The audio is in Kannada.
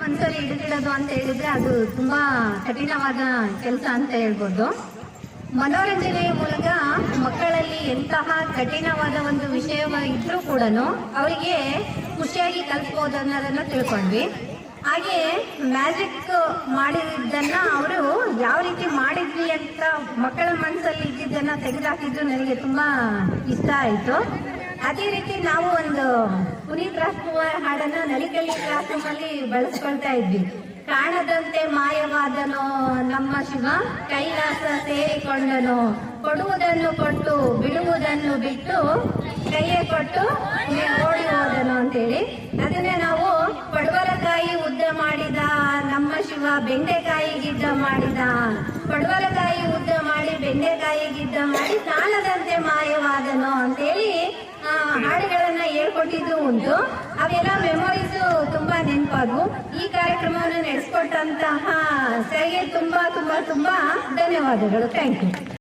ಒಂದ್ಸರಿ ಹಿಡಿದಿಡೋದು ಅಂತ ಹೇಳಿದ್ರೆ ಅದು ತುಂಬಾ ಕಠಿಣವಾದ ಕೆಲಸ ಅಂತ ಹೇಳ್ಬೋದು. ಮನೋರಂಜನೆಯ ಮೂಲಕ ಮಕ್ಕಳಲ್ಲಿ ಎಂತಹ ಕಠಿಣವಾದ ಒಂದು ವಿಷಯ ಇದ್ರೂ ಕೂಡ ಅವರಿಗೆ ಖುಷಿಯಾಗಿ ಕಲಿಸ್ಬೋದು ಅನ್ನೋದನ್ನ ತಿಳ್ಕೊಂಡ್ವಿ. ಹಾಗೆ ಮ್ಯಾಜಿಕ್ ಮಾಡಿದ್ದನ್ನ ಅವರು ಯಾವ ರೀತಿ ಮಾಡಿದ್ವಿ ಅಂತ ಮಕ್ಕಳ ಮನಸ್ಸಲ್ಲಿ ಇದ್ದಿದ್ದನ್ನ ತೆಗೆದುಹಾಕಿದ್ದು ನನಗೆ ತುಂಬಾ ಇಷ್ಟ ಆಯಿತು. ಅದೇ ರೀತಿ ನಾವು ಒಂದು ಪುನೀತ್ ರಾಜ್ಕುಮಾರ್ ಹಾಡನ್ನ ನಲಿಕಲಿ ಕ್ಲಾಸ್ ರೂಮಲ್ಲಿ ಬಳಸ್ಕೊಳ್ತಾ ಇದ್ವಿ. ಕಾಣದಂತೆ ಮಾಯವಾದನೋ ನಮ್ಮ ಶಿವ, ಕೈಲಾಸ ಸೇರಿಕೊಂಡನು, ಕೊಡುವುದನ್ನು ಕೊಟ್ಟು ಬಿಡುವುದನ್ನು ಬಿಟ್ಟು, ಕೈಯೇ ಕೊಟ್ಟು ಓಡಿ ಹೋದನು ಅಂತೇಳಿ. ಅದನ್ನೇ ನಾವು ಪಡವಲಕಾಯಿ ಉದ್ದ ಮಾಡಿದ ನಮ್ಮ ಶಿವ, ಬೆಂಡೆಕಾಯಿ ಗಿಡ್ಡ ಮಾಡಿದ, ಪಡವಲಕಾಯಿ ಉದ್ದ ಮಾಡಿ ಬೆಂಡೆಕಾಯಿ ಗಿಡ್ಡ ಮಾಡಿ, ಕಾಣದಂತೆ ಮಾಯವಾದನು ಅಂತೇಳಿ ಹಾಡುಗಳನ್ನ ಹೇಳ್ಕೊಟ್ಟಿದ್ದು ಉಂಟು. ಅವೆಲ್ಲ ಮೆಮೊರೀಸು ತುಂಬಾ ನೆನಪಾಗು. ಈ ಕಾರ್ಯಕ್ರಮವನ್ನು ನಡೆಸಿಕೊಟ್ಟಂತಹ ಸರಿಗೆ ತುಂಬಾ ತುಂಬಾ ತುಂಬಾ ಧನ್ಯವಾದಗಳು. Thank you.